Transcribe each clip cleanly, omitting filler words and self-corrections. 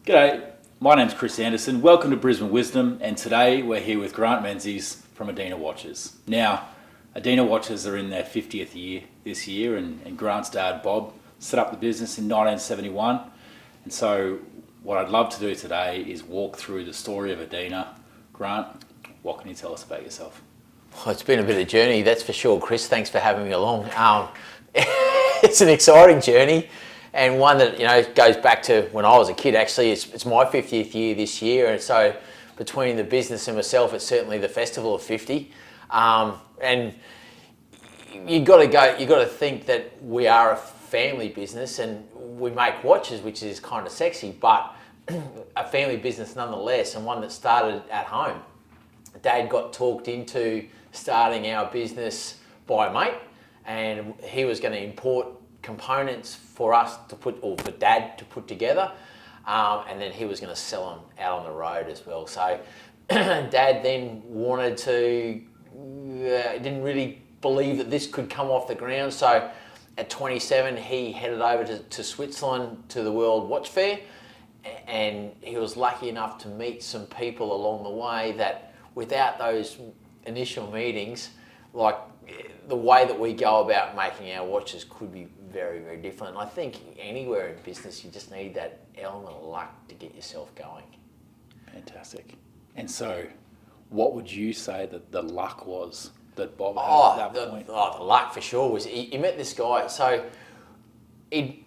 G'day, my name's Chris Anderson. Welcome to Brisbane Wisdom, and today we're here with Grant Menzies from Adina Watches. Now, Adina Watches are in their 50th year this year, and Grant's dad, Bob, set up the business in 1971. And so what I'd love to do today is walk through the story of Adina. Grant, what can you tell us about yourself? Well, it's been a bit of a journey, that's for sure, Chris. Thanks for having me along. It's an exciting journey, and one that goes back to when I was a kid. Actually, it's my 50th year this year, and so between the business and myself, it's certainly the festival of 50. And you got to think that we are a family business, and we make watches, which is kind of sexy, but a family business nonetheless, and one that started at home. Dad got talked into starting our business by a mate, and he was going to import components for us to put, or for Dad to put together, and then he was going to sell them out on the road as well. So Dad then wanted to, didn't really believe that this could come off the ground. So at 27, he headed over to Switzerland to the World Watch Fair, and he was lucky enough to meet some people along the way that without those initial meetings, like the way that we go about making our watches could be very, very different. And I think anywhere in business, you just need that element of luck to get yourself going. Fantastic. And so what would you say that the luck was that Bob had at that point? The luck for sure was he met this guy. So thinking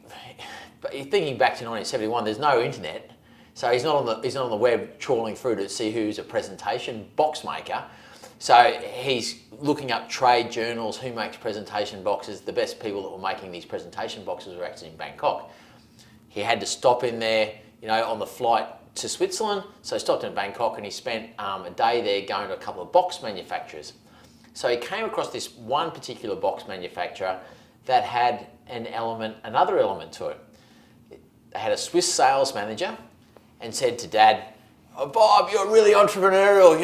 back to 1971, there's no internet. So he's not on the web trawling through to see who's a presentation box maker. So he's looking up trade journals, who makes presentation boxes. The best people that were making these presentation boxes were actually in Bangkok. He had to stop in there, on the flight to Switzerland. So he stopped in Bangkok and he spent a day there going to a couple of box manufacturers. So he came across this one particular box manufacturer that had another element to it. They had a Swiss sales manager and said to Dad, "Oh, Bob, you're really entrepreneurial,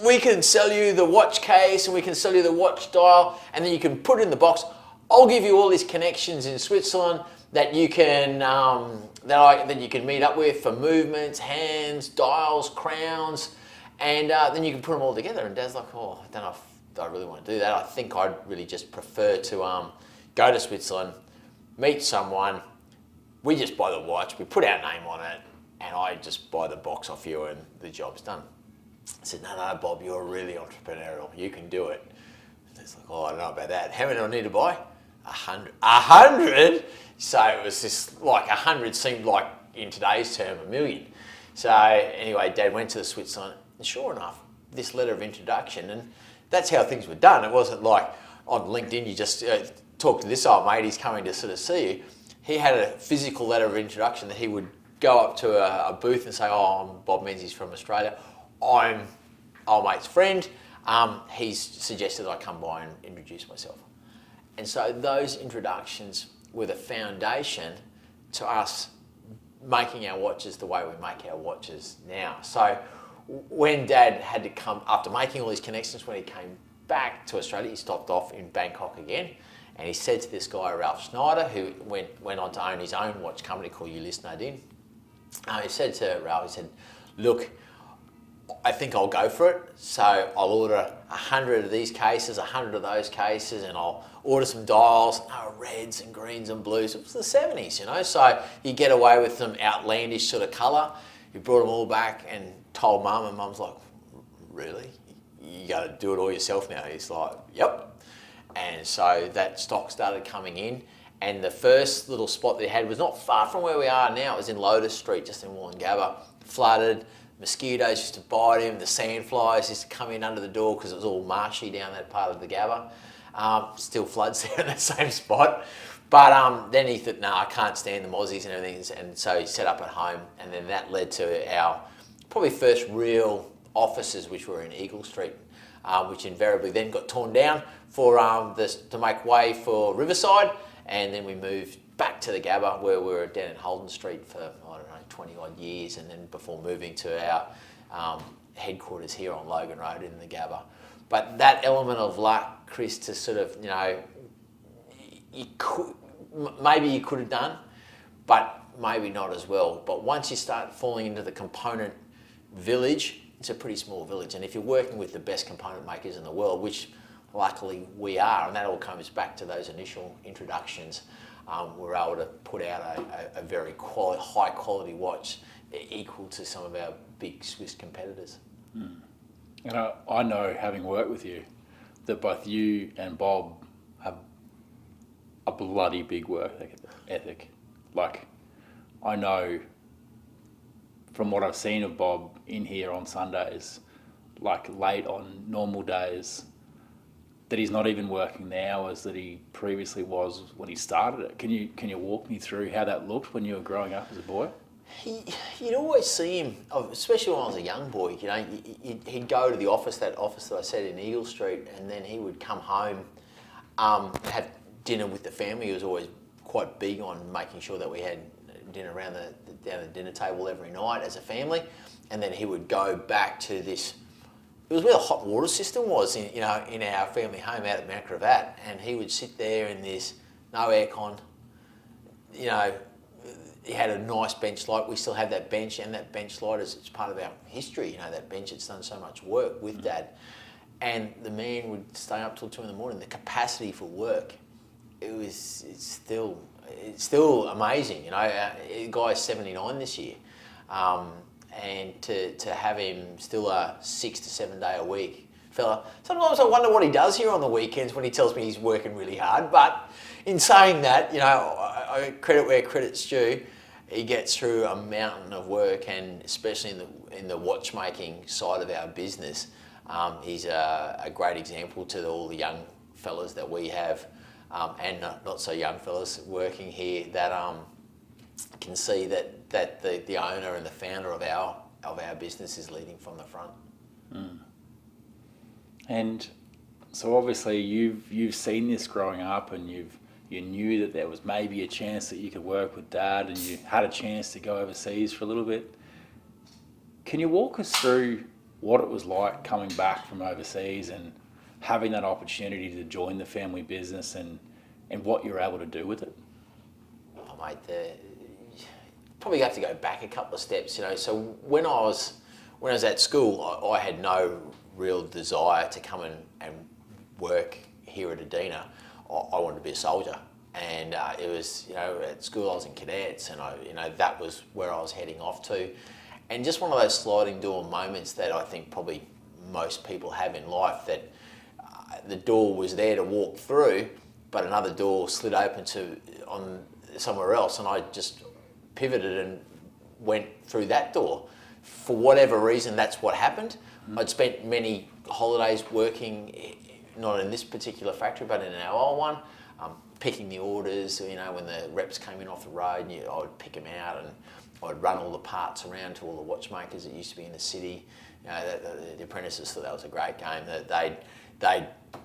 we can sell you the watch case and we can sell you the watch dial, and then you can put it in the box. I'll give you all these connections in Switzerland that you can that you can meet up with for movements, hands, dials, crowns, and then you can put them all together." And Dad's like, "Oh, I don't know if I really want to do that. I think I'd really just prefer to go to Switzerland, meet someone, we just buy the watch, we put our name on it, and I just buy the box off you and the job's done." I said, no, Bob, you're really entrepreneurial. You can do it. And he's like, "Oh, I don't know about that. How many do I need to buy?" 100. 100? So it was just like 100 seemed like, in today's term, 1,000,000. So anyway, Dad went to Switzerland, and sure enough, this letter of introduction, and that's how things were done. It wasn't like on LinkedIn, you just talk to this old mate, he's coming to sort of see you. He had a physical letter of introduction that he would go up to a booth and say, "Oh, I'm Bob Menzies from Australia. I'm old mate's friend. He's suggested I come by and introduce myself." And so those introductions were the foundation to us making our watches the way we make our watches now. So when Dad had to come, after making all these connections, when he came back to Australia, he stopped off in Bangkok again. And he said to this guy, Ralph Schneider, who went on to own his own watch company called Ulysse Nardin, he said to Ralph, "Look, I think I'll go for it. So I'll order 100 of these cases, 100 of those cases, and I'll order some dials, reds and greens and blues." It was the 70s, so you get away with some outlandish sort of colour. He brought them all back and told Mum, and Mum's like, "Really? You got to do it all yourself now?" He's like, "Yep." And so that stock started coming in, and the first little spot they had was not far from where we are now. It was in Lotus Street, just in Wollongabba, flooded. Mosquitoes used to bite him, the sandflies used to come in under the door because it was all marshy down that part of the Gabba. Still floods there in that same spot. But then he thought, "No, I can't stand the mozzies and everything," and so he set up at home, and then that led to our probably first real offices, which were in Eagle Street, which invariably then got torn down to make way for Riverside, and then we moved back to the Gabba where we were down in Holden Street for, 20 odd years, and then before moving to our headquarters here on Logan Road in the Gabba. But that element of luck, Chris, to sort of, maybe you could have done, but maybe not as well. But once you start falling into the component village, it's a pretty small village. And if you're working with the best component makers in the world, which luckily we are, and that all comes back to those initial introductions, we're able to put out a very high quality watch equal to some of our big Swiss competitors. And I know, having worked with you, that both you and Bob have a bloody big work ethic. Like, I know from what I've seen of Bob in here on Sundays, like late on normal days, that he's not even working the hours that he previously was when he started it. Can you walk me through how that looked when you were growing up as a boy? You'd always see him, especially when I was a young boy, you know, he'd go to the office, that office that I said in Eagle Street, and then he would come home, have dinner with the family. He was always quite big on making sure that we had dinner down the dinner table every night as a family, and then he would go back to this. It was where the hot water system was, in our family home out at Manager of Adina, and he would sit there in this, no aircon, you know. He had a nice bench light. We still have that bench, and that bench light is it's part of our history. You know, that bench, it's done so much work with Dad. And the man would stay up till 2 a.m. The capacity for work, it's still amazing. You know, the guy's 79 this year, and to have him still a 6 to 7 day a week fella. Sometimes I wonder what he does here on the weekends when he tells me he's working really hard. But in saying that, you know, I credit where credit's due. He gets through a mountain of work, and especially in the watchmaking side of our business, he's a great example to all the young fellas that we have, and not so young fellas working here that can see that the owner and the founder of our business is leading from the front. And so obviously you've seen this growing up, and you knew that there was maybe a chance that you could work with Dad, and you had a chance to go overseas for a little bit. Can you walk us through what it was like coming back from overseas and having that opportunity to join the family business, and what you're able to do with it? Oh, mate, probably have to go back a couple of steps. You know, so when I was at school, I had no real desire to come and work here at Adina. I wanted to be a soldier, and it was, you know, at school I was in cadets, and that was where I was heading off to, and just one of those sliding door moments that I think probably most people have in life, that the door was there to walk through, but another door slid open on somewhere else, and I just pivoted and went through that door. For whatever reason, that's what happened. I'd spent many holidays working, not in this particular factory, but in our old one, picking the orders. You know, when the reps came in off the road, I would pick them out, and I'd run all the parts around to all the watchmakers that used to be in the city. You know, the apprentices thought that was a great game. That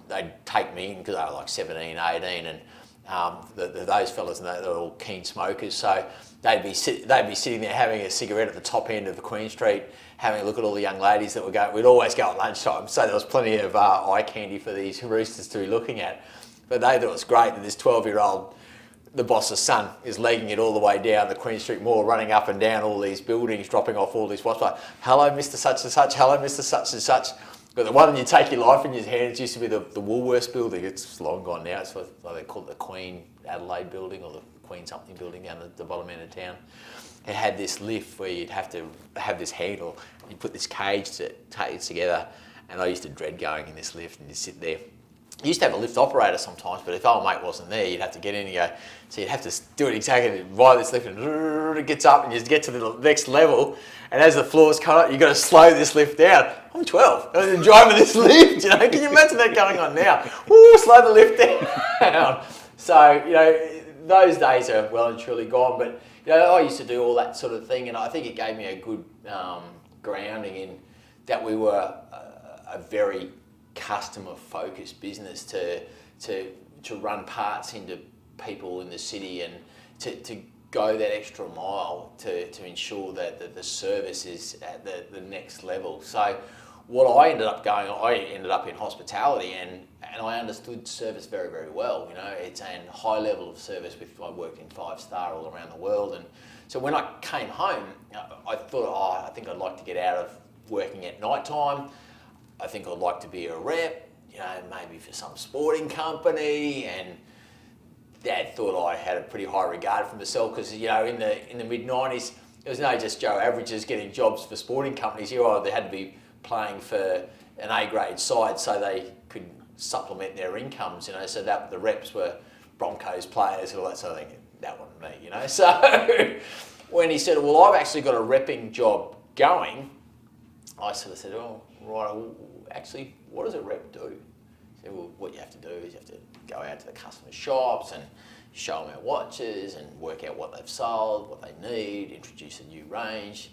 they'd take me in because they were like 17, 18, and those fellas, they're all keen smokers. So they'd be sitting there having a cigarette at the top end of the Queen Street, having a look at all the young ladies that were going. We'd always go at lunchtime, so there was plenty of eye candy for these roosters to be looking at. But they thought it was great that this 12-year-old, the boss's son, is legging it all the way down the Queen Street Mall, running up and down all these buildings, dropping off all these watch. Hello, Mr. Such and Such. Hello, Mr. Such and Such. But the one you take your life in your hands used to be the Woolworths building. It's long gone now. It's what they call it, the Queen Adelaide building, or the Queen something building down the bottom end of town. It had this lift where you'd have to have this handle. You put this cage to take it together, and I used to dread going in this lift and you sit there. You used to have a lift operator sometimes, but if old mate wasn't there, you'd have to get in and go. So you'd have to do it exactly via this lift, and it gets up, and you get to the next level. And as the floors come up, you've got to slow this lift down. I'm 12. I'm driving this lift. You know, can you imagine that going on now? Woo, slow the lift down. So, you know, those days are well and truly gone. But, you know, I used to do all that sort of thing, and I think it gave me a good grounding in that we were a very customer-focused business to run parts into people in the city, and to go that extra mile to ensure that the service is at the next level. So what I ended up in hospitality, and I understood service very, very well. You know, it's a high level of service. I worked in 5-star all around the world, and So when I came home, I thought, oh, I think I'd like to get out of working at night time. I think I'd like to be a rep, maybe for some sporting company. And Dad thought I had a pretty high regard for myself because, in the mid-90s, there was no just Joe averages getting jobs for sporting companies. You either had to be playing for an A-grade side so they could supplement their incomes, so that the reps were Broncos players and all that sort of thing. That wasn't me, So when he said, well, I've actually got a repping job going, I sort of said, oh, right, well, actually, what does a rep do? He said, well, what you have to do is you have to go out to the customer shops and show them our watches and work out what they've sold, what they need, introduce a new range.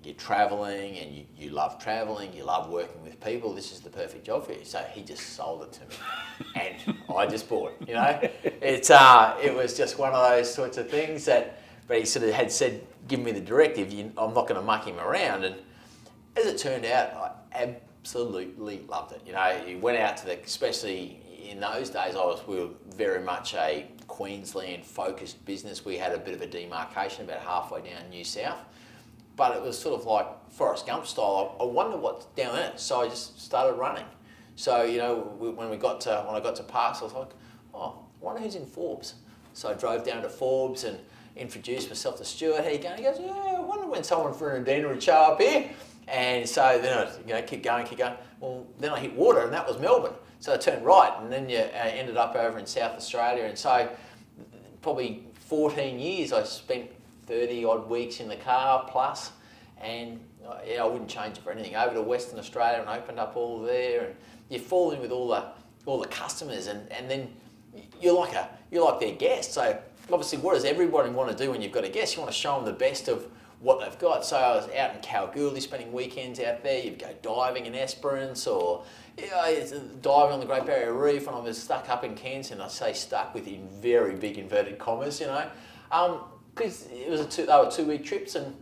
You're travelling and you love travelling, you love working with people, this is the perfect job for you. So he just sold it to me and I just bought it, It was just one of those sorts of things but he sort of had said, give me the directive, I'm not going to muck him around. And as it turned out, I absolutely loved it. You went out to especially in those days, we were very much a Queensland focused business. We had a bit of a demarcation about halfway down New South. But it was sort of like Forrest Gump style. I wonder what's down there. So I just started running. So, when I got to Parks, I was like, oh, I wonder who's in Forbes. So I drove down to Forbes and introduced myself to Stuart. How you going? He goes, yeah, I wonder when someone from Adina would show up here. And so then I keep going. Well, then I hit water and that was Melbourne. So I turned right and then you ended up over in South Australia. And so probably 14 years I spent 30 odd weeks in the car plus, and I wouldn't change it for anything. Over to Western Australia and opened up all there, and you fall in with all the customers, and then you're like their guest. So obviously, what does everybody want to do when you've got a guest? You want to show them the best of what they've got. So I was out in Kalgoorlie spending weekends out there. You'd go diving in Esperance or diving on the Great Barrier Reef, and I was stuck up in Cairns, and I say stuck with in very big inverted commas, because it was they were 2-week trips, and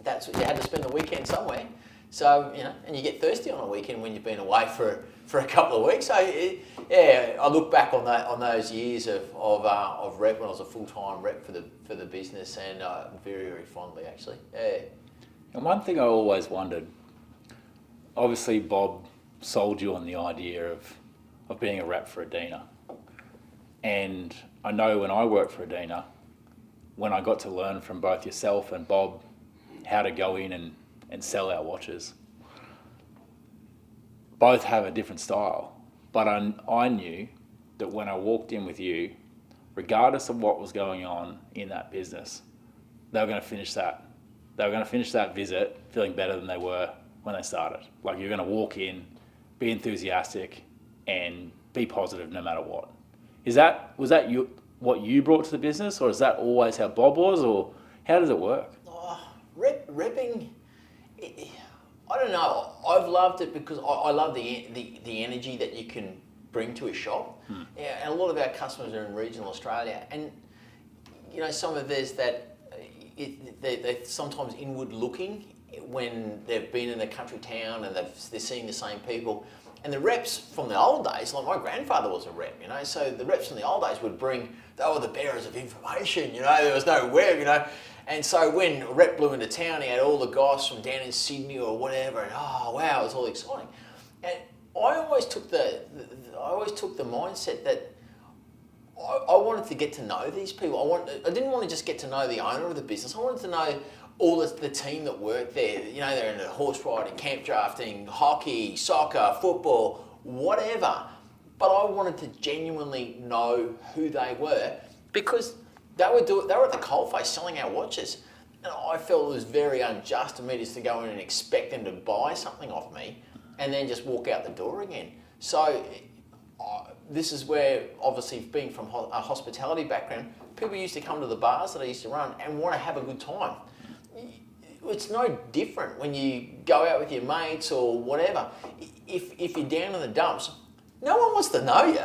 that's what you had to spend the weekend somewhere. So and you get thirsty on a weekend when you've been away for a couple of weeks. So I look back on those years of rep when I was a full-time rep for the business, and very, very fondly actually. Yeah. And one thing I always wondered, obviously Bob sold you on the idea of being a rep for Adina, and I know when I worked for Adina, when I got to learn from both yourself and Bob how to go in and sell our watches, both have a different style. But I knew that when I walked in with you, regardless of what was going on in that business, they were going to finish that. They were going to finish that visit feeling better than they were when they started. Like, you're going to walk in, be enthusiastic, and be positive no matter what. Was that what you brought to the business, or is that always how Bob was, or how does it work? Repping, I don't know. I've loved it because I love the energy that you can bring to a shop. Yeah, and a lot of our customers are in regional Australia, and some of theirs that they're sometimes inward looking when they've been in a country town and they're seeing the same people. And the reps from the old days, like my grandfather was a rep, so the reps from the old days they were the bearers of information, there was no web, And so when a rep blew into town, he had all the guys from down in Sydney or whatever, and oh wow, it was all exciting. And I always took the mindset that I wanted to get to know these people. I didn't want to just get to know the owner of the business. I wanted to know all the team that worked there. They're into horse riding, camp drafting, hockey, soccer, football, whatever. But I wanted to genuinely know who they were, because they were at the coalface selling our watches. And I felt it was very unjust to me just to go in and expect them to buy something off me and then just walk out the door again. So this is where, obviously, being from a hospitality background, people used to come to the bars that I used to run and want to have a good time. It's no different when you go out with your mates or whatever. If you're down in the dumps, no one wants to know you.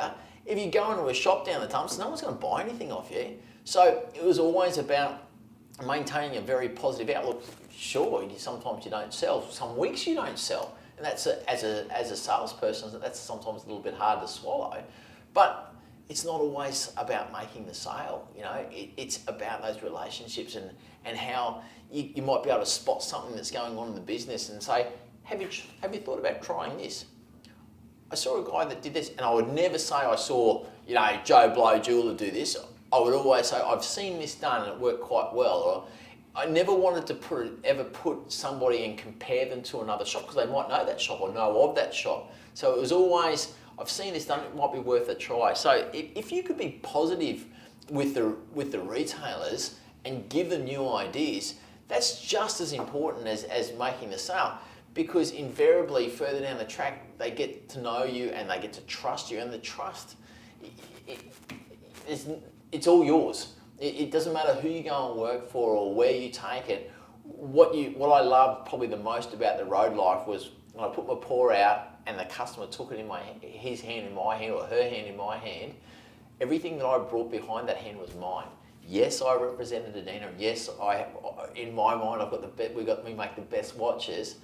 If you go into a shop down the dumps, no one's going to buy anything off you. So it was always about maintaining a very positive outlook. Sure, sometimes you don't sell. Some weeks you don't sell. And that's as a salesperson, that's sometimes a little bit hard to swallow. But it's not always about making the sale. It's about those relationships and how you might be able to spot something that's going on in the business and say, have you thought about trying this? I saw a guy that did this, and I would never say I saw, Joe Blow jeweler do this. I would always say, I've seen this done and it worked quite well. Or I never wanted to ever put somebody and compare them to another shop because they might know that shop or know of that shop. So it was always, I've seen this done, it might be worth a try. So if you could be positive with the retailers and give them new ideas, that's just as important as making the sale. Because invariably, further down the track, they get to know you and they get to trust you. And the trust, it's all yours. It doesn't matter who you go and work for or where you take it. What I loved probably the most about the road life was when I put my paw out and the customer took it in his hand in my hand or her hand in my hand, everything that I brought behind that hand was mine. Yes, I represented Adina. Yes, in my mind, we make the best watches.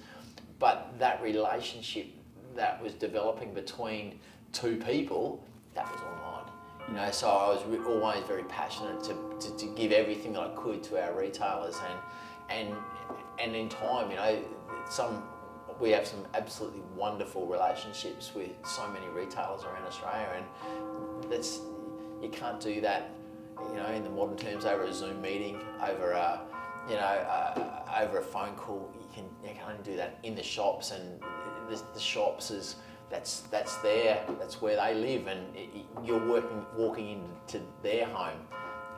But that relationship that was developing between two people, that was all mine. So I was always very passionate to give everything that I could to our retailers, and in time, we have some absolutely wonderful relationships with so many retailers around Australia, and you can't do that, in the modern terms over a Zoom meeting, over a phone call. You can only do that in the shops, and the shops that's where they live, and you're walking into their home,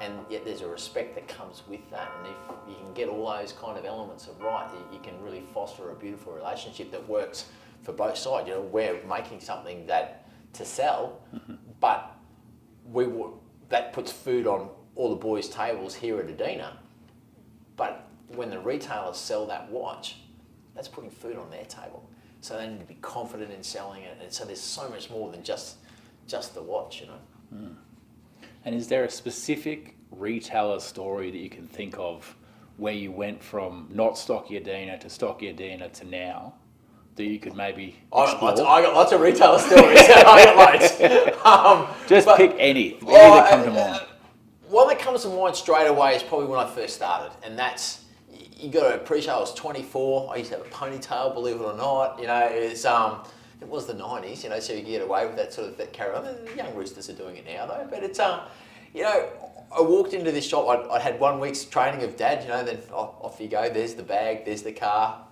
and yet there's a respect that comes with that. And if you can get all those kind of elements right, you can really foster a beautiful relationship that works for both sides. We're making something to sell, but that puts food on all the boys' tables here at Adina. But when the retailers sell that watch, that's putting food on their table. So they need to be confident in selling it. And so there's so much more than just the watch, And is there a specific retailer story that you can think of where you went from not stocky Adina to stocky Adina to now that you could maybe explore? I got lots of retailer stories. I got loads. Just pick any that come to mind. One that comes to mind straight away is probably when I first started, and that's, you got to appreciate I was 24. I used to have a ponytail, believe it or not. It was the 90s, so you get away with that sort of carry on. The young roosters are doing it now though. But it's, I walked into this shop. I had 1 week's training of Dad. Then off you go. There's the bag. There's the car.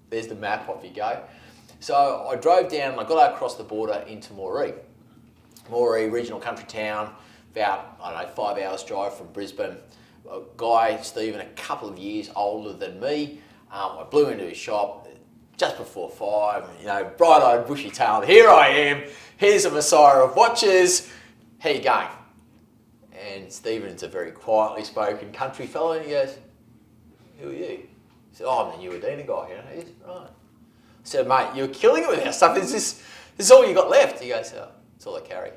There's the map. Off you go. So I drove down. And I got across the border into Moree, regional country town. About 5 hours drive from Brisbane. A guy, Stephen, a couple of years older than me. I blew into his shop just before 5. Bright-eyed, bushy-tailed. Here I am. Here's a Messiah of watches. How you going? And Stephen's a very quietly spoken country fellow, and he goes, "Who are you?" He said, "Oh, I'm the new Adina guy." He said, "Right." I said, "Mate, you're killing it with our stuff. This is all you got left." He goes, "Oh, it's all I carry."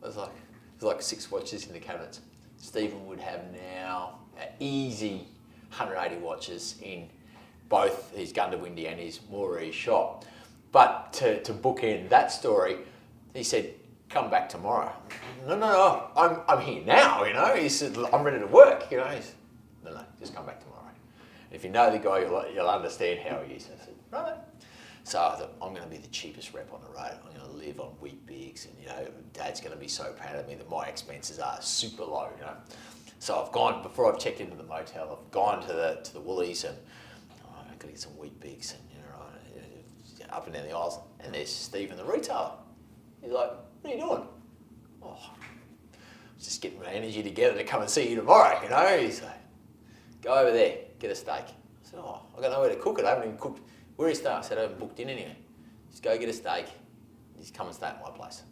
I was like, there's like 6 watches in the cabinets. Stephen would have now an easy 180 watches in both his Gundawindi and his Moree shop. But to bookend that story, he said, "Come back tomorrow." No, I'm here now, He said, "I'm ready to work, He said, no, just come back tomorrow. And if you know the guy, you'll understand how he is." I said, "Right." So I thought, I'm going to be the cheapest rep on the road. I'm going to live on wheat bigs, and Dad's going to be so proud of me that my expenses are super low. So I've gone, before I've checked into the motel, I've gone to the Woolies, and I've got to get some wheat bigs, and up and down the aisles, and there's Stephen the retailer. He's like, "What are you doing?" "Oh, just getting my energy together to come and see you tomorrow." He's like, "Go over there, get a steak." I said, "Oh, I've got nowhere to cook it. I haven't even cooked." "Where is that?" I said, "I haven't booked in anyway." "Just go get a steak. Just come and stay at my place."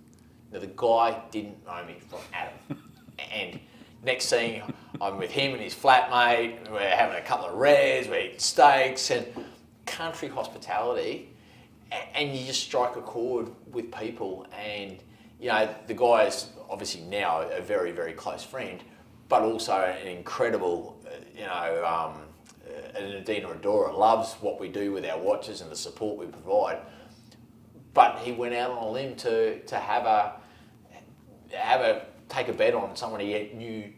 The guy didn't know me from Adam. And next thing, I'm with him and his flatmate. We're having a couple of rares, we're eating steaks, and country hospitality. And you just strike a chord with people. And, the guy is obviously now a very, very close friend, but also an incredible, an Adina Adorer, loves what we do with our watches and the support we provide. But he went out on a limb to have take a bet on someone he knew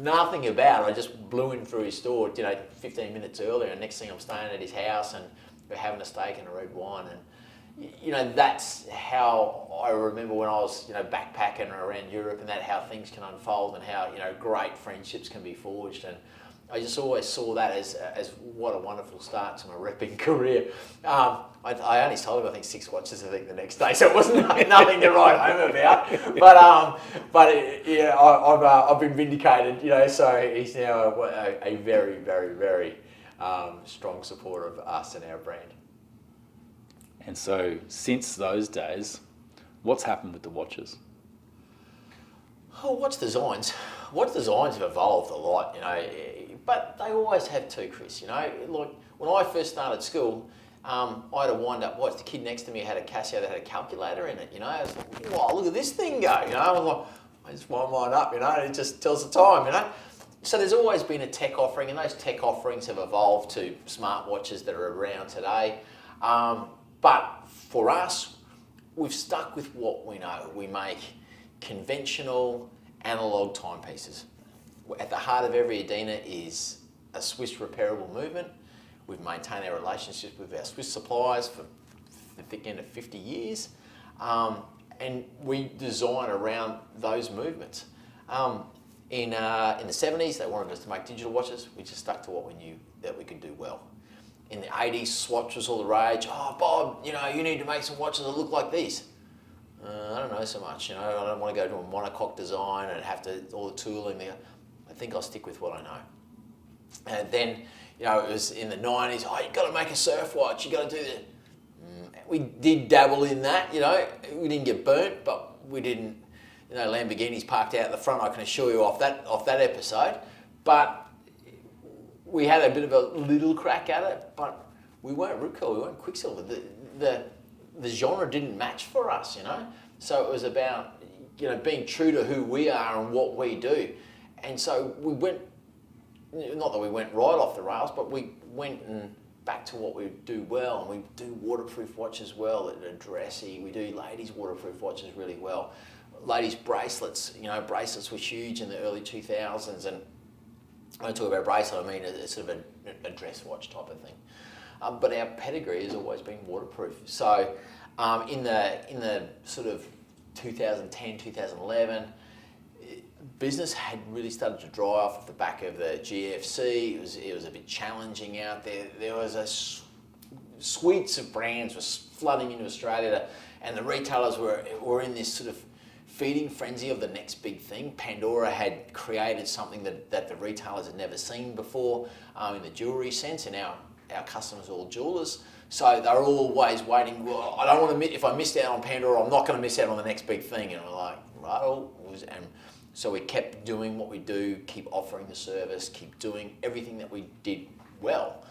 nothing about. I just blew in through his store, 15 minutes earlier, and next thing I'm staying at his house and we're having a steak and a red wine. And that's how I remember when I was, backpacking around Europe, and how things can unfold and how, great friendships can be forged. And I just always saw that as what a wonderful start to my repping career. I only sold him, I think, 6 watches, the next day, so it wasn't nothing to write home about. I've been vindicated, so he's now a very, very, very strong supporter of us and our brand. And so, since those days, what's happened with the watches? Oh, watch designs have evolved a lot, but they always have too, Chris. Like when I first started school, I had a wind-up watch. The kid next to me had a Casio that had a calculator in it. I was like, wow, look at this thing go. I was like, I just wind mine up. And it just tells the time. So there's always been a tech offering, and those tech offerings have evolved to smart watches that are around today. But for us, we've stuck with what we know. We make conventional analog timepieces. At the heart of every Adina is a Swiss repairable movement. We've maintained our relationship with our Swiss suppliers for the thick end of 50 years. And we design around those movements. In the 70s, they wanted us to make digital watches. We just stuck to what we knew that we could do well. In the 80s, Swatch was all the rage. Oh, Bob, you need to make some watches that look like these. I don't know so much, I don't want to go to a monocoque design and have all the tooling there. I think I'll stick with what I know. And then, it was in the 90s, you've got to make a surf watch, you've got to do that. We did dabble in that, we didn't get burnt, but we didn't, Lamborghinis parked out the front, I can assure you, off that episode. But we had a bit of a little crack at it, but we weren't Ripco, we weren't Quicksilver. The genre didn't match for us, So it was about, being true to who we are and what we do. And so we went, not that we went right off the rails, but we went and back to what we do well. And we do waterproof watches well that are dressy. We do ladies' waterproof watches really well. Ladies' bracelets, bracelets were huge in the early 2000s. And when I talk about bracelet, I mean it's sort of a dress watch type of thing. But our pedigree has always been waterproof. So in the sort of 2010, 2011, business had really started to dry off at the back of the GFC. It was a bit challenging out there. There was suites of brands were flooding into Australia, and the retailers were in this sort of feeding frenzy of the next big thing. Pandora had created something that the retailers had never seen before in the jewellery sense, and our customers are all jewellers. So they're always waiting, well, I don't want to, if I missed out on Pandora, I'm not going to miss out on the next big thing. And we're like, right, and so we kept doing what we do, keep offering the service, keep doing everything that we did well.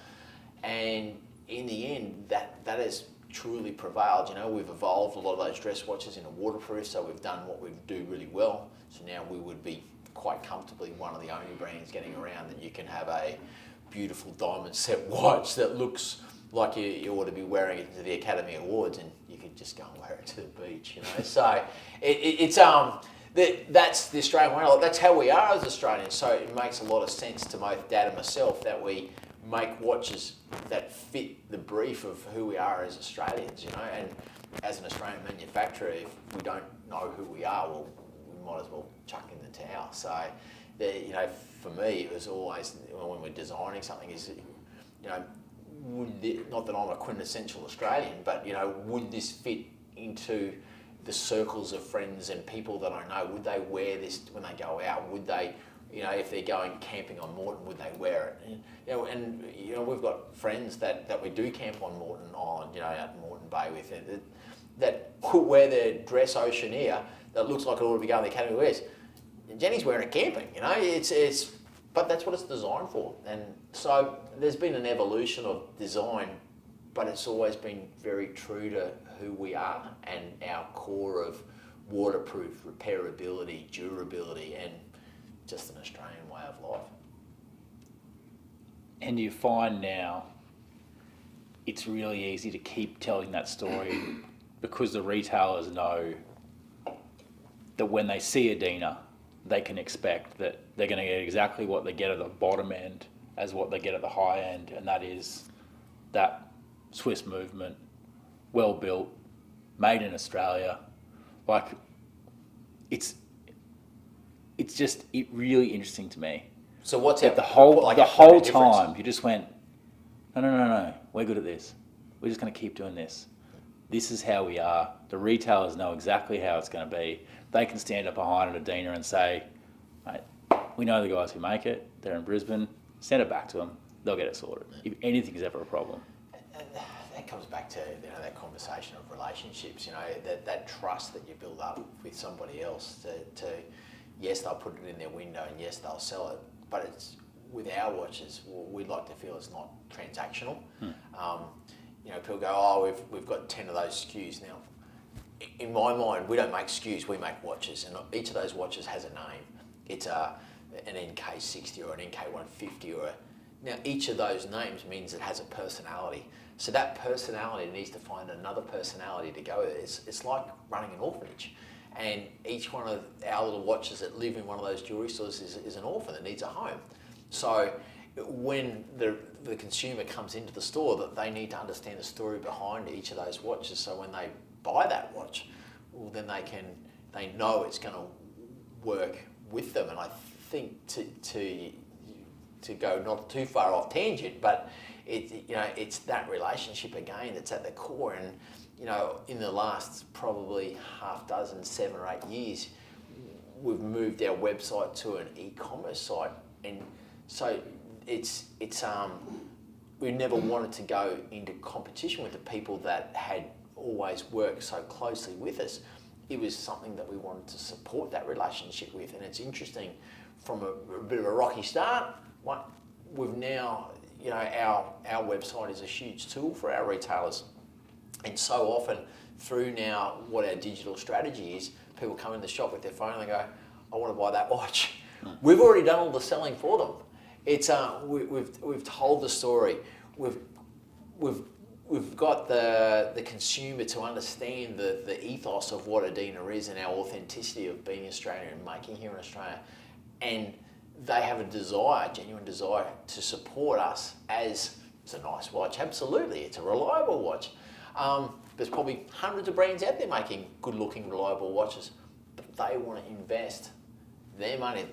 And in the end, that has truly prevailed. We've evolved a lot of those dress watches into waterproof, so we've done what we do really well. So now we would be quite comfortably one of the only brands getting around that you can have a beautiful diamond set watch that looks like you ought to be wearing it to the Academy Awards, and you could just go and wear it to the beach, So that's the Australian way. That's how we are as Australians. So it makes a lot of sense to both Dad and myself that we make watches that fit the brief of who we are as Australians, And as an Australian manufacturer, if we don't know who we are, well, we might as well chuck in the towel. So, for me, it was always when we're designing something is, not that I'm a quintessential Australian, but would this fit into the circles of friends and people that I know? Would they wear this when they go out? Would they, if they're going camping on Moreton, would they wear it? And we've got friends that we do camp on Moreton Island, out in Moreton Bay with it, that wear their dress Oceaneer that looks like it ought to be going to the Academy Wears. Jenny's wearing it camping, but that's what it's designed for. And so there's been an evolution of design, but it's always been very true to who we are and our core of waterproof, repairability, durability, and just an Australian way of life. And you find now it's really easy to keep telling that story because the retailers know that when they see Adina, they can expect that they're going to get exactly what they get at the bottom end as what they get at the high end, and that is that Swiss movement, well built, made in Australia. Like, it's just really interesting to me. So what's That our, the whole like the our whole difference? time you just went, no, we're good at this. We're just going to keep doing this. This is how we are. The retailers know exactly how it's going to be. They can stand up behind an Adina and say, mate, we know the guys who make it. They're in Brisbane. Send it back to them. They'll get it sorted. If anything's ever a problem. And that comes back to that conversation of relationships. That trust that you build up with somebody else. To yes, they'll put it in their window, and yes, they'll sell it. But it's with our watches, we'd like to feel it's not transactional. People go, oh, we've got 10 of those SKUs now. In my mind, we don't make SKUs, we make watches, and each of those watches has a name. It's an NK60 or an NK150 now each of those names means it has a personality. So that personality needs to find another personality to go with it. It's like running an orphanage. And each one of our little watches that live in one of those jewellery stores is an orphan that needs a home. So when the consumer comes into the store, that they need to understand the story behind each of those watches. So when they buy that watch, well, then they know it's going to work with them. And I think to go not too far off tangent, but it's that relationship again that's at the core. And in the last probably half dozen, 7 or 8 years, we've moved our website to an e-commerce site, and so it's we never wanted to go into competition with the people that had always worked so closely with us. It was something that we wanted to support that relationship with, and it's interesting from a bit of a rocky start. We've now, our website is a huge tool for our retailers. And so often through now what our digital strategy is, people come in the shop with their phone and they go, I want to buy that watch. We've already done all the selling for them. It's we've told the story. We've got the consumer to understand the ethos of what Adina is and our authenticity of being Australian and making here in Australia. And they have a genuine desire to support us as it's a nice watch. Absolutely, it's a reliable watch. There's probably hundreds of brands out there making good-looking, reliable watches, but they want to invest their money,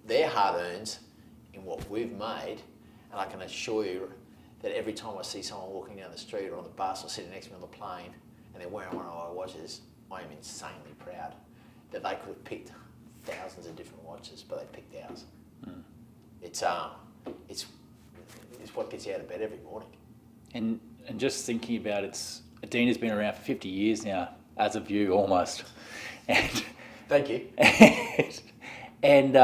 their hard-earns, in what we've made. And I can assure you that every time I see someone walking down the street or on the bus or sitting next to me on the plane and they're wearing one of our watches, I am insanely proud that they could have picked thousands of different watches, but they picked ours. It's what gets you out of bed every morning. And just thinking about Adina's been around for 50 years now, as of you almost. And thank you. And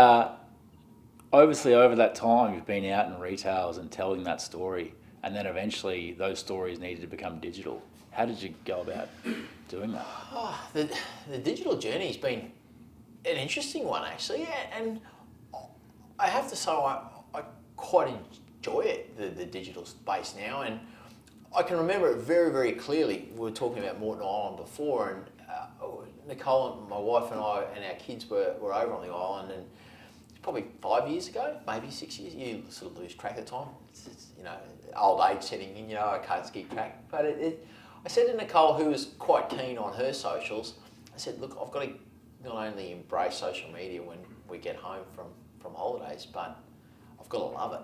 obviously over that time you've been out in retails and telling that story, and then eventually those stories needed to become digital. How did you go about doing that? The digital journey's been an interesting one, actually, and I have to say I quite enjoy it, the digital space now, and I can remember it very, very clearly. We were talking about Moreton Island before, and Nicole and my wife and I and our kids were over on the island, and it's probably 5 years ago, maybe 6 years. You sort of lose track of time. It's old age setting in. I can't keep track. But I said to Nicole, who was quite keen on her socials, I said, look, I've got to not only embrace social media when we get home from holidays, but I've got to love it,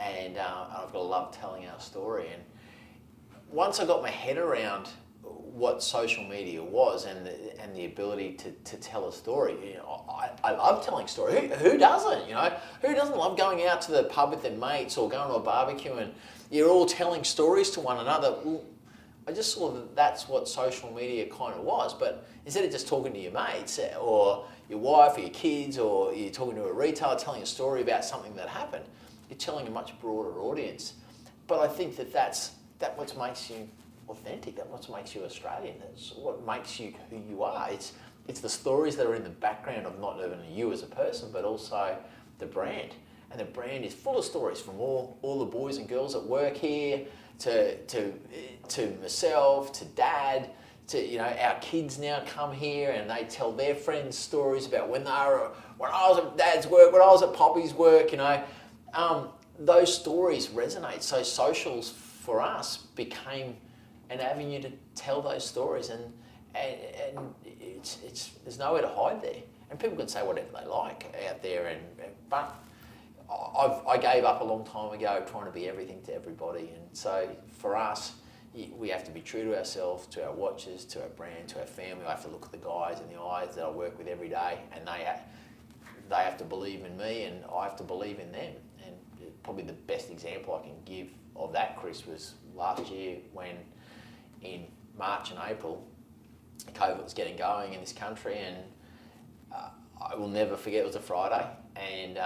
and I've got to love telling our story. And once I got my head around what social media was and the ability to tell a story, I love telling story. Who doesn't? Who doesn't love going out to the pub with their mates or going to a barbecue and you're all telling stories to one another? Well, I just saw that that's what social media kind of was, but instead of just talking to your mates or your wife or your kids, or you're talking to a retailer telling a story about something that happened, you're telling a much broader audience. But I think that's what makes you authentic. That's what makes you Australian. That's what makes you who you are. It's the stories that are in the background of not only you as a person, but also the brand. And the brand is full of stories from all the boys and girls that work here, to myself, to Dad, our kids now come here and they tell their friends stories about when I was at Dad's work, when I was at Poppy's work, those stories resonate. So socials for us became an avenue to tell those stories, and it's there's nowhere to hide there. And people can say whatever they like out there, but I gave up a long time ago trying to be everything to everybody, and so for us, we have to be true to ourselves, to our watches, to our brand, to our family. I have to look at the guys in the eyes that I work with every day, and they have to believe in me, and I have to believe in them. And probably the best example I can give of that, Chris, was last year when in March and April, COVID was getting going in this country, and I will never forget, it was a Friday, and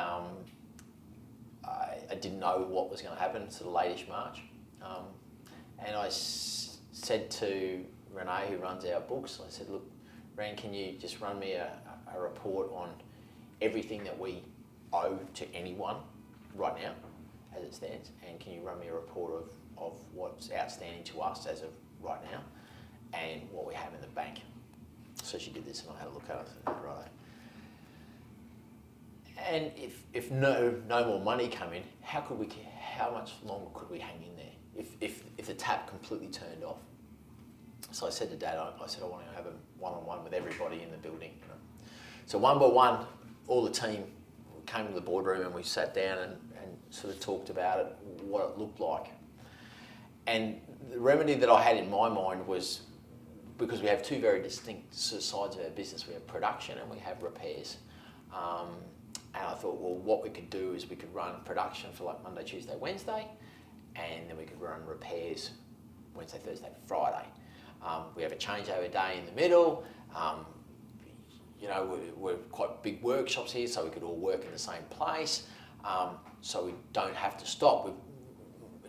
I didn't know what was going to happen, sort of late-ish March. And I said to Renee, who runs our books, I said, look, Ren, can you just run me a report on everything that we owe to anyone right now, as it stands, and can you run me a report of what's outstanding to us as of right now, and what we have in the bank? So she did this, and I had a look at it, and I said, righto. And if no more money come in, how much longer could we hang in there if the tap completely turned off? So I said to Dad, I said I want to have a one-on-one with everybody in the building. So one by one, all the team came to the boardroom, and we sat down and sort of talked about it, what it looked like. And the remedy that I had in my mind was, because we have two very distinct sides of our business, we have production and we have repairs. And I thought, well, what we could do is we could run production for like Monday, Tuesday, Wednesday, and then we could run repairs Wednesday, Thursday, Friday. We have a changeover day in the middle. We're quite big workshops here, so we could all work in the same place. So we don't have to stop. In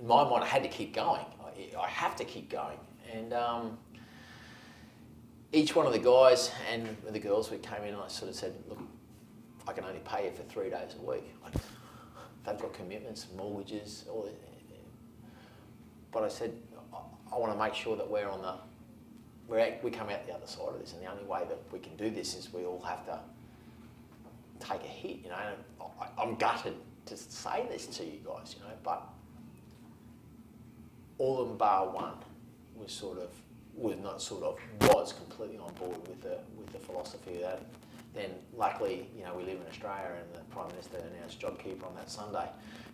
my mind, I had to keep going. I have to keep going. And each one of the guys and the girls who came in, I sort of said, look, I can only pay you for 3 days a week. They've got commitments, mortgages, all that. But I said, I want to make sure that we come out the other side of this, and the only way that we can do this is we all have to take a hit, I'm gutted to say this to you guys, but all of them bar one was completely on board with the philosophy of that. Then luckily, we live in Australia, and the Prime Minister announced JobKeeper on that Sunday.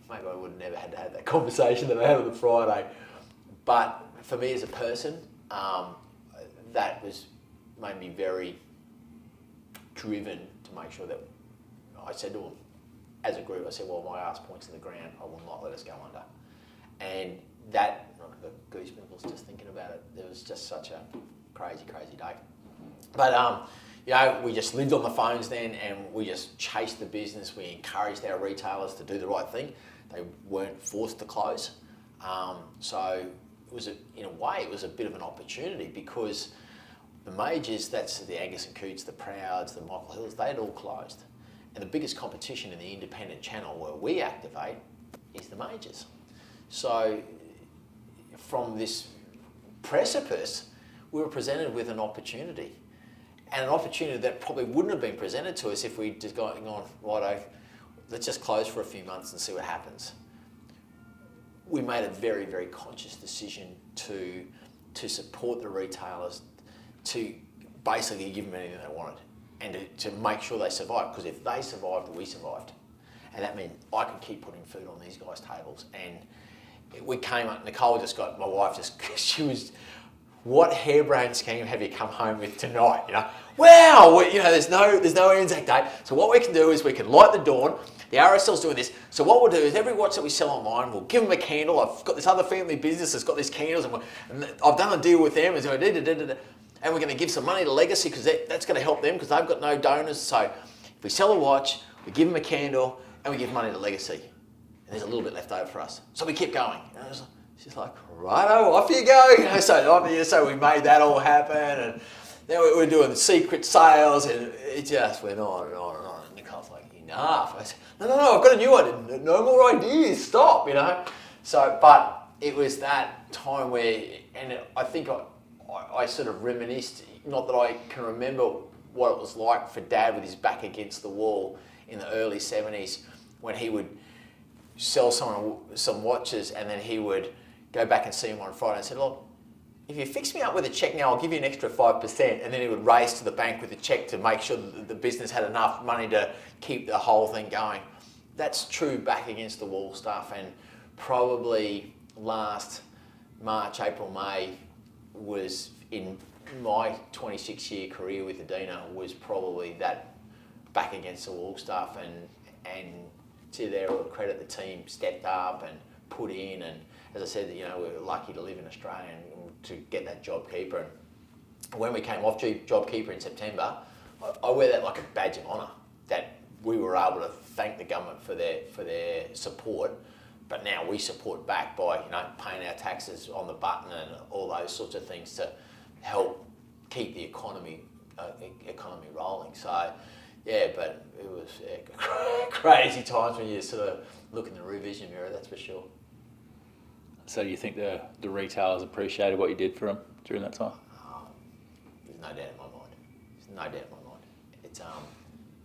Maybe I would have never had to have that conversation that I had on the Friday. But for me as a person, that made me very driven to make sure that I said to them, as a group, I said, well, my ass points to the ground, I will not let us go under. And that, I've got goosebumps just thinking about it. It was just such a crazy, crazy day. But we just lived on the phones then, and we just chased the business. We encouraged our retailers to do the right thing. They weren't forced to close. So it was in a way, it was a bit of an opportunity, because the majors, that's the Angus and Coots, the Prouds, the Michael Hills, they'd all closed. And the biggest competition in the independent channel where we activate is the majors. So from this precipice, we were presented with an opportunity. And an opportunity that probably wouldn't have been presented to us if we'd just gone, righto, let's just close for a few months and see what happens. We made a very, very conscious decision to support the retailers, to basically give them anything they wanted, and to make sure they survived, because if they survived, we survived. And that meant I could keep putting food on these guys' tables. And we came up, my wife she was, what harebrained scheme have you come home with tonight? Wow, there's no Anzac Day. So what we can do is we can light the dawn. The RSL's doing this. So what we'll do is every watch that we sell online, we'll give them a candle. I've got this other family business that's got these candles, and I've done a deal with them. And we're going to give some money to Legacy, because that's going to help them, because they've got no donors. So if we sell a watch, we give them a candle, and we give money to Legacy. And there's a little bit left over for us. So we keep going. She's like, righto, off you go. So we made that all happen, and then we were doing secret sales, and it just went on and on and on. And Nicole's like, enough. I said, no, I've got a new one. No more ideas. Stop, So, but it was that time where, and I think I sort of reminisced, not that I can remember what it was like for Dad with his back against the wall in the early 70s when he would sell someone some watches and then he would go back and see him on Friday and say, look, if you fix me up with a cheque now, I'll give you an extra 5%. And then he would race to the bank with a cheque to make sure that the business had enough money to keep the whole thing going. That's true back against the wall stuff. And probably last March, April, May was in my 26-year career with Adina was probably that back against the wall stuff. And to their credit, the team stepped up and put in. And as I said, you know, we're lucky to live in Australia and to get that JobKeeper. And when we came off JobKeeper in September, I wear that like a badge of honour that we were able to thank the government for their support. But now we support back by, you know, paying our taxes on the button and all those sorts of things to help keep the economy rolling. So, yeah, but it was crazy times when you sort of look in the rear vision mirror, that's for sure. So do you think the retailers appreciated what you did for them during that time? There's no doubt in my mind. There's no doubt in my mind. It's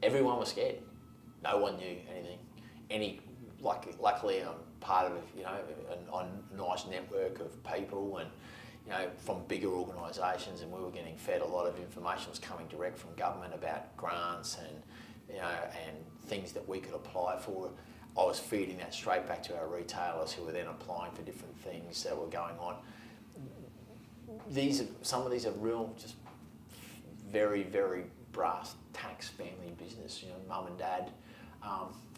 everyone was scared. No one knew anything. Luckily, I'm part of a nice network of people, and you know, from bigger organisations, and we were getting fed a lot of information was coming direct from government about grants and you know and things that we could apply for. I was feeding that straight back to our retailers who were then applying for different things that were going on. Some of these are real, just very, very brass tax family business. You know, mum and dad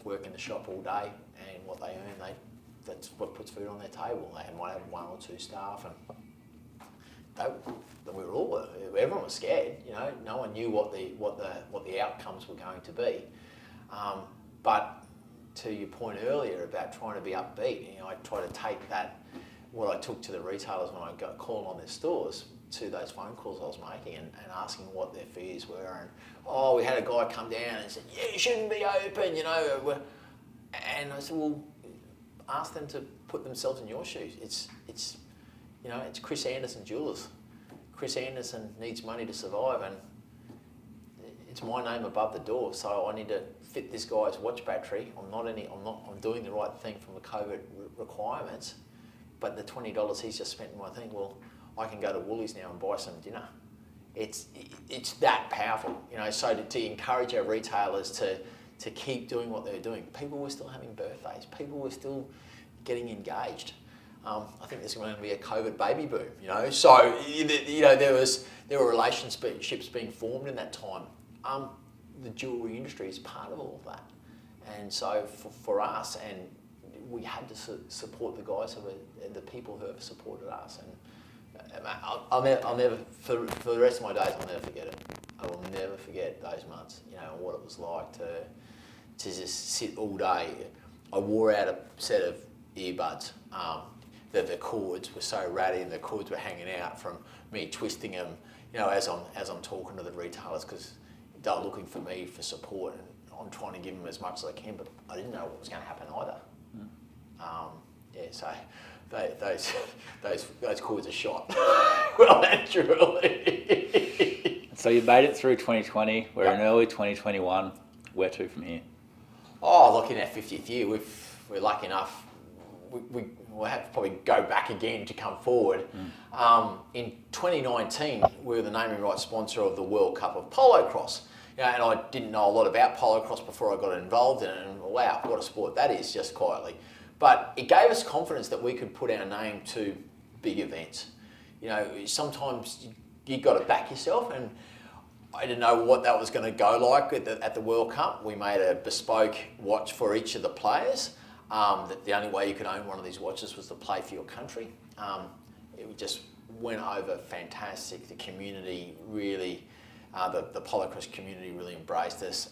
work in the shop all day, and what they earn, that's what puts food on their table. They might have one or two staff, and everyone was scared. You know, no one knew what the outcomes were going to be, but to your point earlier about trying to be upbeat, you know, I try to take what I took to the retailers when I got calling on their stores, to those phone calls I was making and asking what their fears were. And we had a guy come down and said, yeah, you shouldn't be open, you know. And I said, well, ask them to put themselves in your shoes. It's Chris Anderson Jewelers. Chris Anderson needs money to survive, and it's my name above the door, so I need to fit this guy's watch battery. I'm doing the right thing from the COVID requirements, but the $20 he's just spent in my thing, well, I can go to Woolies now and buy some dinner. It's that powerful, you know. So to encourage our retailers to keep doing what they're doing. People were still having birthdays. People were still getting engaged. I think there's going to be a COVID baby boom, you know. So you know there were relationships being formed in that time. The jewellery industry is part of all of that, and so for us, and we had to support the guys the people who have supported us, and I'll never for the rest of my days I'll never forget it. I will never forget those months, you know, what it was like to just sit all day. I wore out a set of earbuds. The cords were so ratty and the cords were hanging out from me twisting them, you know, as I'm talking to the retailers, because they're looking for me for support, and I'm trying to give them as much as I can, but I didn't know what was going to happen either. So those cords are shot well and truly. So you made it through 2020. We're in early 2021. Where to from here? Look, in our 50th year, we're lucky enough. We'll have to probably go back again to come forward. In 2019, we were the naming rights sponsor of the World Cup of Polo Cross. You know, and I didn't know a lot about polo cross before I got involved in it, and wow, what a sport that is, just quietly. But it gave us confidence that we could put our name to big events. You know, sometimes you got to back yourself, and I didn't know what that was going to go like at the World Cup. We made a bespoke watch for each of the players. That the only way you could own one of these watches was to play for your country. It just went over fantastic. The community really, the polo cross community really embraced us.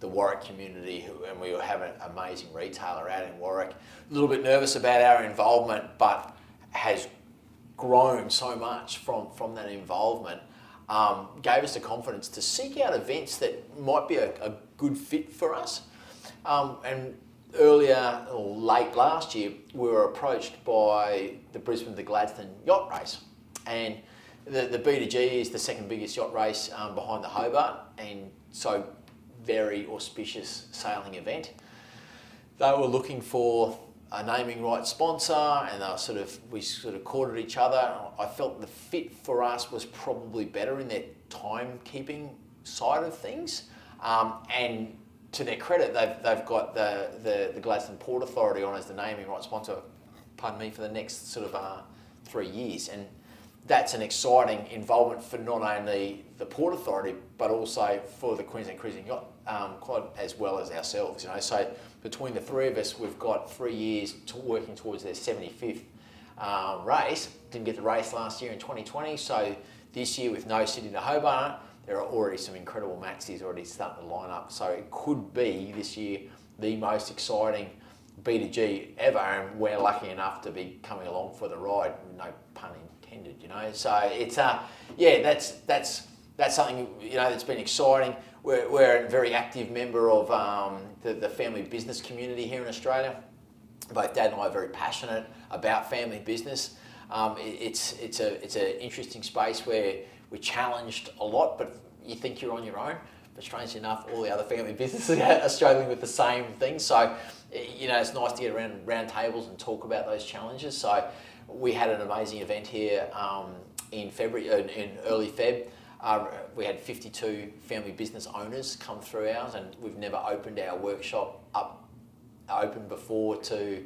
The Warwick community, and we have an amazing retailer out in Warwick. A little bit nervous about our involvement, but has grown so much from that involvement. Gave us the confidence to seek out events that might be a good fit for us. And earlier or late last year, we were approached by the Brisbane to Gladstone yacht race, and The B2G is the second biggest yacht race behind the Hobart, and so very auspicious sailing event. They were looking for a naming right sponsor, and we sort of courted each other. I felt the fit for us was probably better in their timekeeping side of things, and to their credit, they've got the Gladstone Port Authority on as the naming right sponsor, pardon me, for the next sort of 3 years, and that's an exciting involvement for not only the Port Authority but also for the Queensland Cruising Yacht Club as well as ourselves. So between the three of us, we've got 3 years working towards their 75th race. Didn't get the race last year in 2020, so this year with no Sydney to Hobart, there are already some incredible maxis already starting to line up. So it could be this year the most exciting B2G ever, and we're lucky enough to be coming along for the ride. No pun intended, So it's that's something that's been exciting. We're a very active member of the family business community here in Australia. Both Dad and I are very passionate about family business. It's an interesting space where we're challenged a lot, but you think you're on your own. But strangely enough, all the other family businesses are struggling with the same thing. So, it's nice to get around round tables and talk about those challenges. So, we had an amazing event here in February, in early Feb. We had 52 family business owners come through ours, and we've never opened our workshop open before to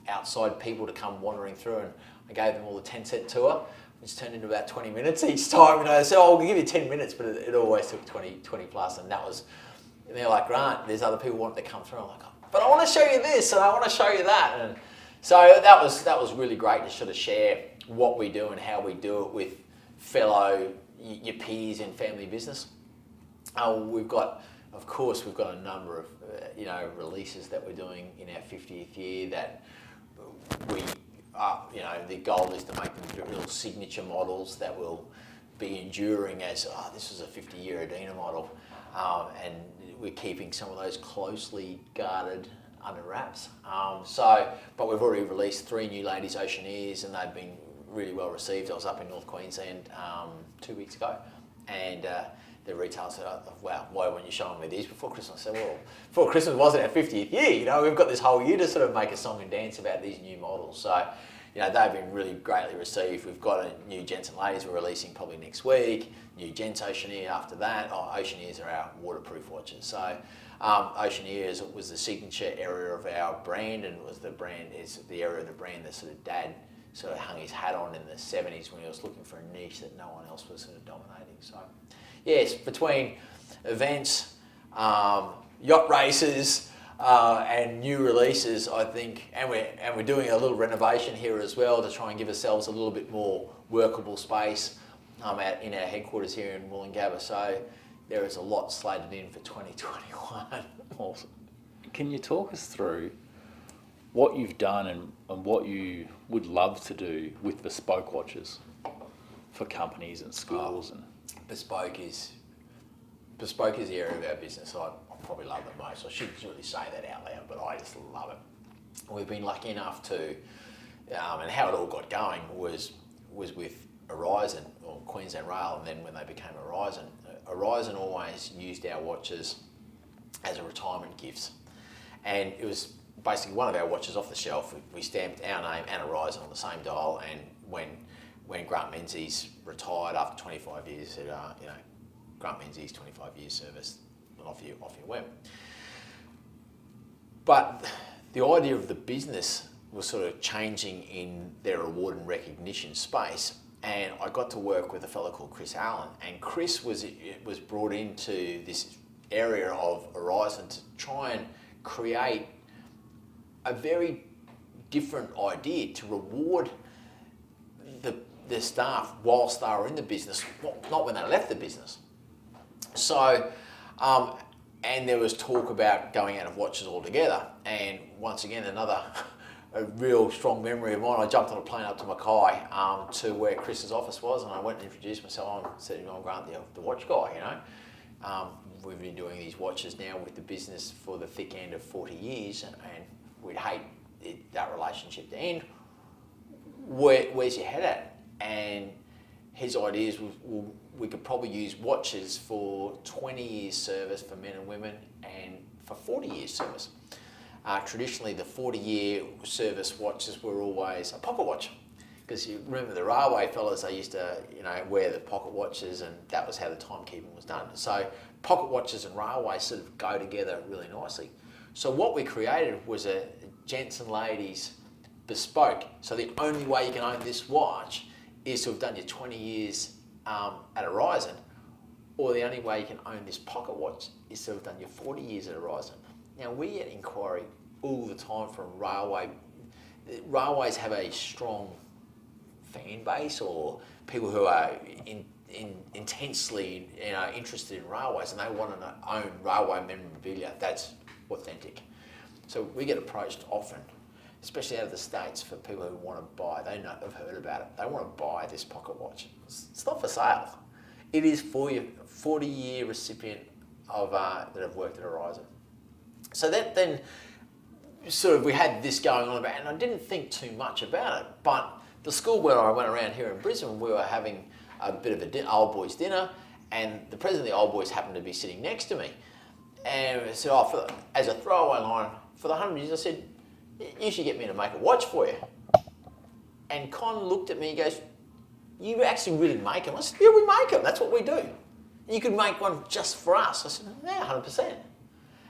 outside people to come wandering through. And I gave them all a 10-cent tour, which turned into about 20 minutes each time. I said, we'll give you 10 minutes, but it always took 20 plus. And they're like, Grant, there's other people wanting to come through. I'm like, but I want to show you this and I want to show you that. And so that was really great to sort of share what we do and how we do it with fellow your peers in family business. We've got a number of releases that we're doing in our 50th year that we the goal is to make them real signature models that will be enduring as this is a 50-year Adina model, and we're keeping some of those closely guarded under wraps. But we've already released 3 new ladies Oceaneers, and they've been really well received. I was up in North Queensland 2 weeks ago, and the retail said, wow, why weren't you showing me these before Christmas? I said, well, before Christmas wasn't our 50th year, we've got this whole year to sort of make a song and dance about these new models. So, they've been really greatly received. We've got a new Gents and Ladies we're releasing probably next week, new Gents Oceaneer after that. Oceaneers are our waterproof watches. So Oceaneers was the signature area of our brand, and is the area of the brand that sort of Dad sort of hung his hat on in the 70s when he was looking for a niche that no one else was sort of dominating. So yes, between events, yacht races, and new releases, I think, and we're doing a little renovation here as well to try and give ourselves a little bit more workable space in our headquarters here in Wollongabba. So there is a lot slated in for 2021. Awesome. Can you talk us through what you've done and what you would love to do with bespoke watches for companies and schools? Bespoke is the area of our business I probably love the most. I shouldn't really say that out loud, but I just love it. We've been lucky enough to, and how it all got going was with Horizon or Queensland Rail, and then when they became Horizon. Horizon always used our watches as a retirement gifts, and it was basically one of our watches off the shelf. We stamped our name and Horizon on the same dial, and when Grant Menzies retired after 25 years, said, Grant Menzies, 25 years service, and off you went. But the idea of the business was sort of changing in their award and recognition space, and I got to work with a fellow called Chris Allen, and Chris was brought into this area of Horizon to try and create a very different idea to reward the staff whilst they were in the business, not when they left the business. So, and there was talk about going out of watches altogether. And once again, a real strong memory of mine. I jumped on a plane up to Mackay to where Chris's office was, and I went and introduced myself. I said, I'm Grant, the watch guy, We've been doing these watches now with the business for the thick end of 40 years, and we'd hate that relationship to end. Where's your head at? And his ideas we could probably use watches for 20 years service for men and women and for 40 years service. Traditionally, the 40-year service watches were always a pocket watch, because you remember the railway fellas, they used to wear the pocket watches, and that was how the timekeeping was done. So pocket watches and railways sort of go together really nicely. So what we created was a gents and ladies bespoke. So the only way you can own this watch is to have done your 20 years at Horizon, or the only way you can own this pocket watch is to have done your 40 years at Horizon. Now, we get inquiry all the time from railways have a strong fan base, or people who are intensely interested in railways, and they want to own railway memorabilia that's authentic. So we get approached often, especially out of the States, for people who want to buy. They know, have heard about it. They want to buy this pocket watch. It's not for sale. It is for your 40-year recipient of that have worked at Horizon. So that then sort of, we had this going on about, and I didn't think too much about it, but the school where I went around here in Brisbane, we were having a bit of a old boys dinner, and the president of the old boys happened to be sitting next to me. And I said, as a throwaway line, for the 100 years, I said, you should get me to make a watch for you. And Con looked at me and goes, you actually really make them? I said, yeah, we make them. That's what we do. You could make one just for us. I said, yeah, 100%.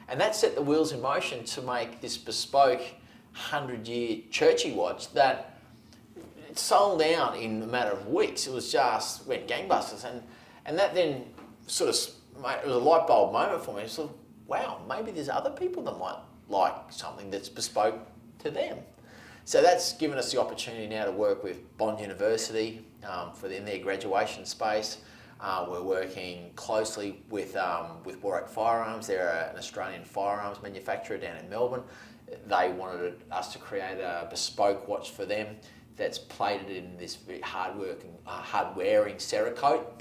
And that set the wheels in motion to make this bespoke 100-year churchy watch that it sold out in a matter of weeks. It was just went gangbusters. And that then sort of, it was a light bulb moment for me. Sort of, wow, maybe there's other people that might like something that's bespoke to them. So that's given us the opportunity now to work with Bond University in their graduation space. We're working closely with Warwick Firearms. They're an Australian firearms manufacturer down in Melbourne. They wanted us to create a bespoke watch for them that's plated in this hard-wearing Cerakote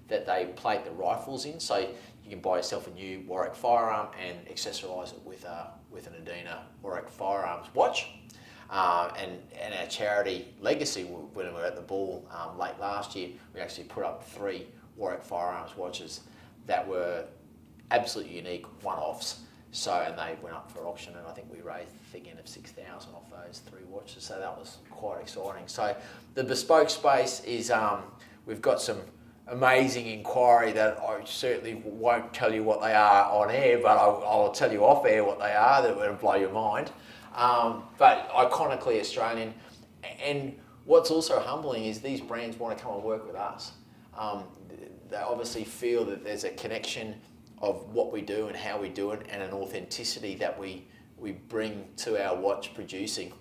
that they plate the rifles in. So you can buy yourself a new Warwick firearm and accessorise it with an Adina Warwick Firearms watch. And our charity legacy, when we were at the ball late last year, we actually put up 3 Warwick Firearms watches that were absolutely unique one-offs. So, and they went up for auction, and I think we raised again of 6,000 off those 3 watches. So that was quite exciting. So the bespoke space is, we've got some amazing inquiry that I certainly won't tell you what they are on air, but I'll tell you off air what they are that will blow your mind. But iconically Australian. And what's also humbling is these brands want to come and work with us. They obviously feel that there's a connection of what we do and how we do it, and an authenticity that we bring to our watch producing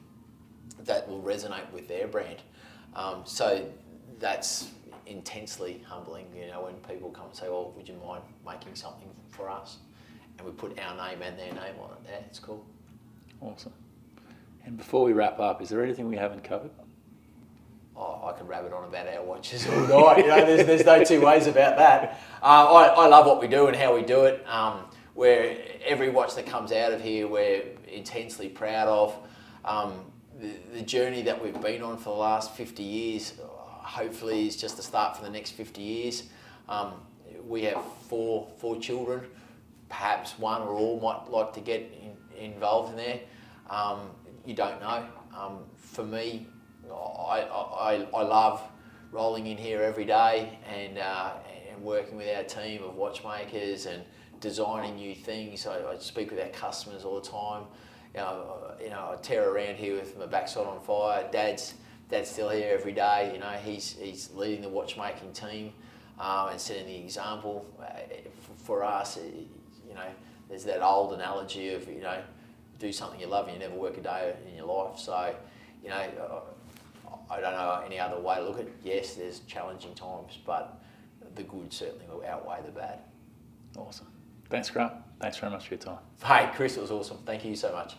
that will resonate with their brand. So that's intensely humbling, when people come and say, well, would you mind making something for us? And we put our name and their name on it. Yeah, it's cool. Awesome. And before we wrap up, is there anything we haven't covered? Oh, I could rabbit on about our watches all night. There's no two ways about that. I love what we do and how we do it. Where every watch that comes out of here, we're intensely proud of. The journey that we've been on for the last 50 years, hopefully is just the start for the next 50 years. We have four children. Perhaps one or all might like to get involved in there. You don't know. For me, I love rolling in here every day and working with our team of watchmakers and designing new things. I speak with our customers all the time. I tear around here with my backside on fire. Dad's still here every day. He's leading the watchmaking team and setting the example for us. There's that old analogy of do something you love and you never work a day in your life. So I don't know any other way to look at it. Yes, there's challenging times, but the good certainly will outweigh the bad. Awesome. Thanks, Grant. Thanks very much for your time. Hey, Chris, it was awesome. Thank you so much.